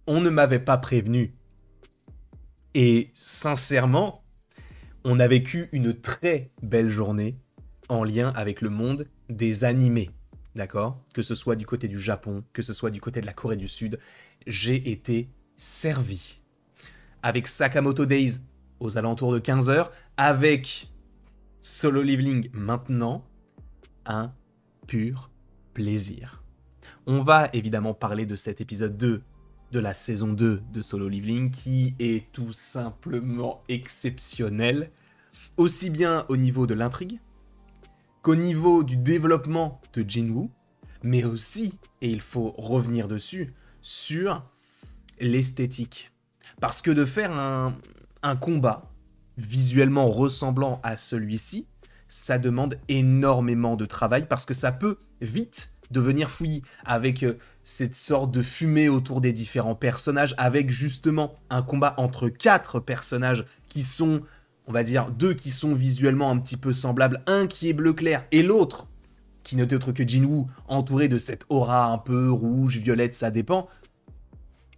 on ne m'avait pas prévenu. Et sincèrement, on a vécu une très belle journée en lien avec le monde des animés, d'accord? Que ce soit du côté du Japon, que ce soit du côté de la Corée du Sud, j'ai été servi. Avec Sakamoto Days aux alentours de 15 heures, avec Solo Leveling maintenant, un pur plaisir. On va évidemment parler de cet épisode 2 de la saison 2 de Solo Leveling qui est tout simplement exceptionnel, aussi bien au niveau de l'intrigue qu'au niveau du développement de Jinwoo, mais aussi, et il faut revenir dessus, sur l'esthétique. Parce que de faire un combat visuellement ressemblant à celui-ci, ça demande énormément de travail parce que ça peut vite devenir fouillis avec cette sorte de fumée autour des différents personnages, avec justement un combat entre 4 personnages qui sont, on va dire, 2 qui sont visuellement un petit peu semblables, un qui est bleu clair et l'autre qui n'est autre que Jinwoo, entouré de cette aura un peu rouge, violette, ça dépend,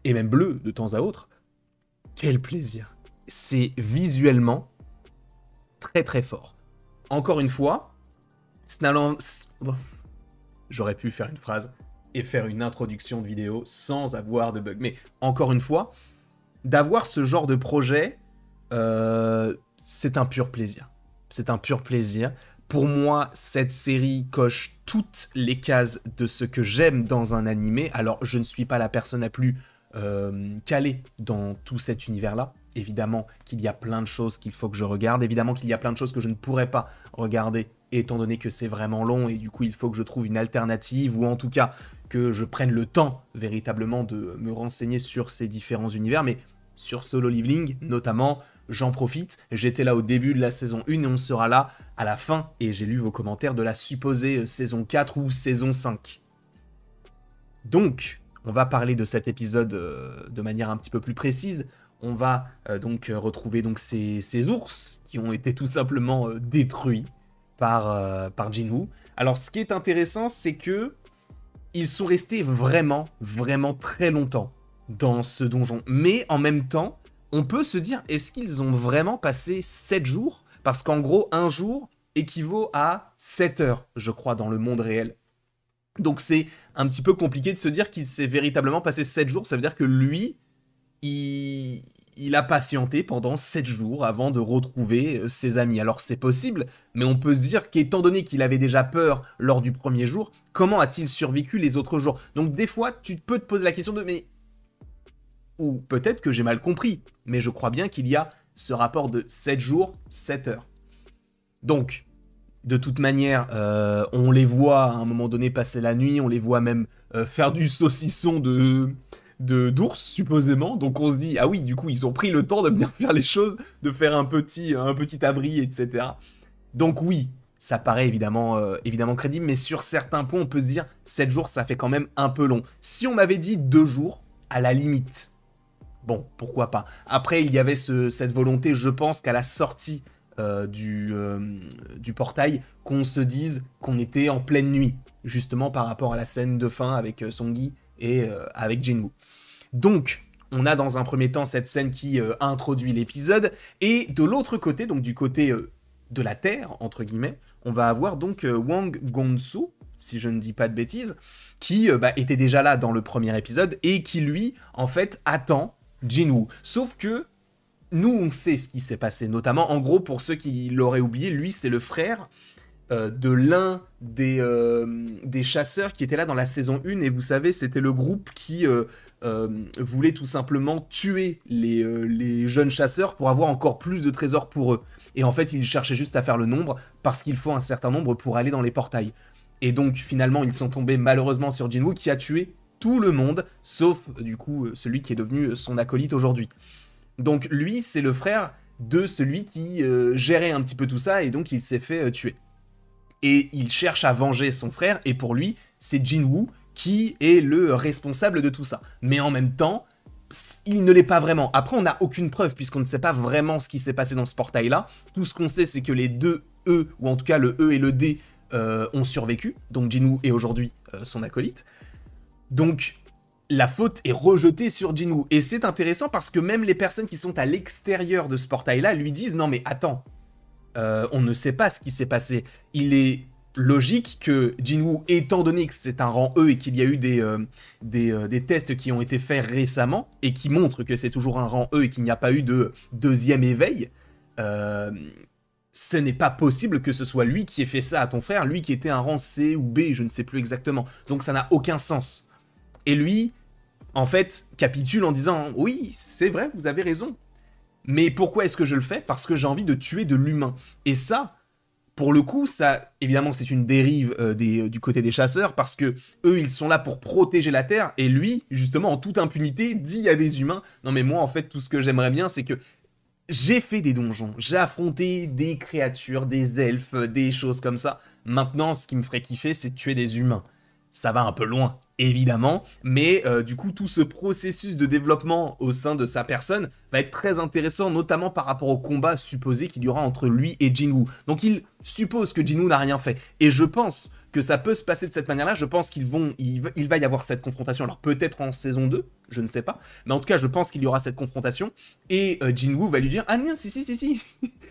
et même bleu de temps à autre. Quel plaisir! C'est visuellement très très fort. Encore une fois, j'aurais pu faire une phrase et faire une introduction de vidéo sans avoir de bug. Mais encore une fois, d'avoir ce genre de projet, c'est un pur plaisir. C'est un pur plaisir. Pour moi, cette série coche toutes les cases de ce que j'aime dans un animé. Alors, je ne suis pas la personne la plus calée dans tout cet univers-là. Évidemment qu'il y a plein de choses qu'il faut que je regarde. Évidemment qu'il y a plein de choses que je ne pourrais pas regarder, étant donné que c'est vraiment long et du coup, il faut que je trouve une alternative ou en tout cas que je prenne le temps véritablement de me renseigner sur ces différents univers. Mais sur Solo Leveling, notamment, j'en profite. J'étais là au début de la saison 1 et on sera là à la fin. Et j'ai lu vos commentaires de la supposée saison 4 ou saison 5. Donc, on va parler de cet épisode de manière un petit peu plus précise. On va donc retrouver donc, ces ours qui ont été tout simplement détruits par Jinwoo. Alors, ce qui est intéressant, c'est que ils sont restés vraiment, vraiment très longtemps dans ce donjon. Mais en même temps, on peut se dire, est-ce qu'ils ont vraiment passé 7 jours? Parce qu'en gros, un jour équivaut à 7 heures, je crois, dans le monde réel. Donc c'est un petit peu compliqué de se dire qu'il s'est véritablement passé 7 jours. Ça veut dire que lui, il a patienté pendant 7 jours avant de retrouver ses amis. Alors c'est possible, mais on peut se dire qu'étant donné qu'il avait déjà peur lors du premier jour, comment a-t-il survécu les autres jours? Donc des fois, tu peux te poser la question de mais... Ou peut-être que j'ai mal compris, mais je crois bien qu'il y a ce rapport de 7 jours, 7 heures. Donc, de toute manière, on les voit à un moment donné passer la nuit, on les voit même faire du saucisson d'ours, supposément. Donc on se dit, ah oui, du coup, ils ont pris le temps de bien faire les choses, de faire un petit abri, etc. Donc oui, ça paraît évidemment crédible, mais sur certains points, on peut se dire, 7 jours, ça fait quand même un peu long. Si on m'avait dit 2 jours, à la limite, bon, pourquoi pas. Après, il y avait cette volonté, je pense, qu'à la sortie du portail, qu'on se dise qu'on était en pleine nuit, justement par rapport à la scène de fin avec Songi et avec Jinwoo. Donc, on a dans un premier temps cette scène qui introduit l'épisode, et de l'autre côté, donc du côté de la Terre, entre guillemets, on va avoir donc Wang Gongsu, si je ne dis pas de bêtises, qui était déjà là dans le premier épisode, et qui lui, en fait, attend Jinwoo. Sauf que nous, on sait ce qui s'est passé, notamment, en gros, pour ceux qui l'auraient oublié, lui, c'est le frère de l'un des chasseurs qui était là dans la saison 1, et vous savez, c'était le groupe qui voulait tout simplement tuer les jeunes chasseurs pour avoir encore plus de trésors pour eux. Et en fait, ils cherchaient juste à faire le nombre, parce qu'il faut un certain nombre pour aller dans les portails. Et donc, finalement, ils sont tombés malheureusement sur Jinwoo, qui a tué tout le monde, sauf, du coup, celui qui est devenu son acolyte aujourd'hui. Donc lui, c'est le frère de celui qui gérait un petit peu tout ça, et donc il s'est fait tuer. Et il cherche à venger son frère, et pour lui, c'est Jinwoo qui est le responsable de tout ça. Mais en même temps, il ne l'est pas vraiment. Après, on n'a aucune preuve, puisqu'on ne sait pas vraiment ce qui s'est passé dans ce portail-là. Tout ce qu'on sait, c'est que les deux E, ou en tout cas le E et le D, ont survécu. Donc Jinwoo est aujourd'hui son acolyte. Donc, la faute est rejetée sur Jinwoo. Et c'est intéressant parce que même les personnes qui sont à l'extérieur de ce portail-là lui disent « Non mais attends, on ne sait pas ce qui s'est passé. Il est logique que Jinwoo, étant donné que c'est un rang E et qu'il y a eu des tests qui ont été faits récemment et qui montrent que c'est toujours un rang E et qu'il n'y a pas eu de deuxième éveil, ce n'est pas possible que ce soit lui qui ait fait ça à ton frère, lui qui était un rang C ou B, je ne sais plus exactement. Donc ça n'a aucun sens. » Et lui, en fait, capitule en disant « Oui, c'est vrai, vous avez raison. Mais pourquoi est-ce que je le fais? Parce que j'ai envie de tuer de l'humain. » Et ça, pour le coup, ça, évidemment, c'est une dérive du côté des chasseurs, parce que eux, ils sont là pour protéger la Terre, et lui, justement, en toute impunité, dit à des humains « Non mais moi, en fait, tout ce que j'aimerais bien, c'est que j'ai fait des donjons, j'ai affronté des créatures, des elfes, des choses comme ça. Maintenant, ce qui me ferait kiffer, c'est de tuer des humains. » Ça va un peu loin, évidemment, mais du coup, tout ce processus de développement au sein de sa personne va être très intéressant, notamment par rapport au combat supposé qu'il y aura entre lui et Jinwoo. Donc il suppose que Jinwoo n'a rien fait, et je pense que ça peut se passer de cette manière-là. Je pense qu'il va y avoir cette confrontation, alors peut-être en saison 2, je ne sais pas, mais en tout cas, je pense qu'il y aura cette confrontation, et Jinwoo va lui dire « Ah non, si. »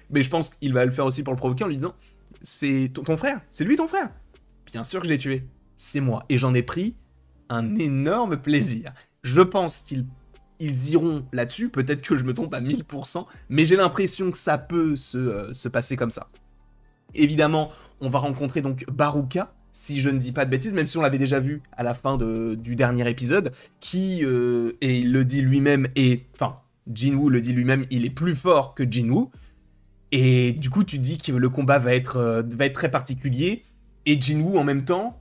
Mais je pense qu'il va le faire aussi pour le provoquer en lui disant « C'est ton frère, c'est lui ton frère. Bien sûr que je l'ai tué. C'est moi. » Et j'en ai pris un énorme plaisir. Je pense qu'ils iront là-dessus, peut-être que je me trompe à 1000%, mais j'ai l'impression que ça peut se passer comme ça. Évidemment, on va rencontrer donc Baruka, si je ne dis pas de bêtises, même si on l'avait déjà vu à la fin du dernier épisode, qui, et il le dit lui-même, enfin, Jinwoo le dit lui-même, il est plus fort que Jinwoo, et du coup tu dis que le combat va être très particulier, et Jinwoo en même temps,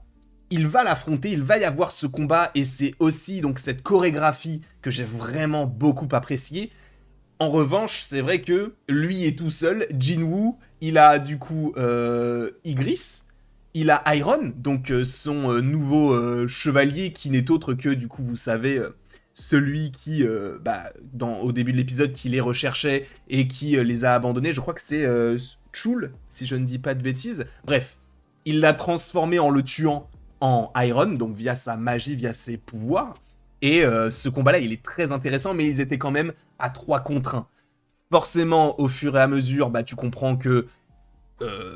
il va l'affronter, il va y avoir ce combat, et c'est aussi donc cette chorégraphie que j'ai vraiment beaucoup appréciée. En revanche, c'est vrai que lui est tout seul, Jinwoo, il a du coup Igris, il a Iron, donc son nouveau chevalier qui n'est autre que, du coup, vous savez, celui qui, au début de l'épisode, qui les recherchait et qui les a abandonnés. Je crois que c'est Chul, si je ne dis pas de bêtises. Bref, il l'a transformé en le tuant en Iron, donc via sa magie, via ses pouvoirs. Et ce combat-là, il est très intéressant, mais ils étaient quand même à 3 contre 1. Forcément, au fur et à mesure, tu comprends que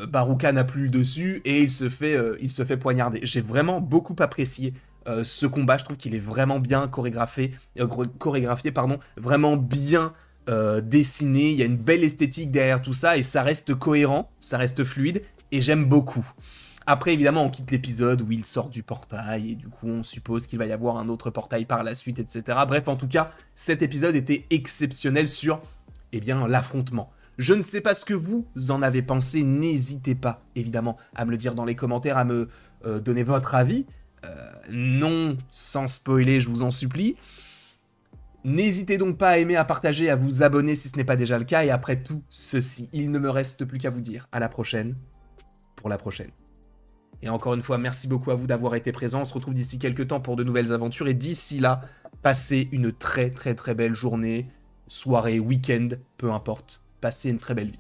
Baruka n'a plus le dessus et il se fait poignarder. J'ai vraiment beaucoup apprécié ce combat. Je trouve qu'il est vraiment bien chorégraphié, vraiment bien dessiné. Il y a une belle esthétique derrière tout ça et ça reste cohérent, ça reste fluide et j'aime beaucoup. Après, évidemment, on quitte l'épisode où il sort du portail, et du coup, on suppose qu'il va y avoir un autre portail par la suite, etc. Bref, en tout cas, cet épisode était exceptionnel sur, l'affrontement. Je ne sais pas ce que vous en avez pensé, n'hésitez pas, évidemment, à me le dire dans les commentaires, à me donner votre avis. Non, sans spoiler, je vous en supplie. N'hésitez donc pas à aimer, à partager, à vous abonner si ce n'est pas déjà le cas. Et après tout ceci, il ne me reste plus qu'à vous dire à la prochaine, pour la prochaine. Et encore une fois, merci beaucoup à vous d'avoir été présents. On se retrouve d'ici quelques temps pour de nouvelles aventures. Et d'ici là, passez une très très très belle journée, soirée, week-end, peu importe. Passez une très belle vie.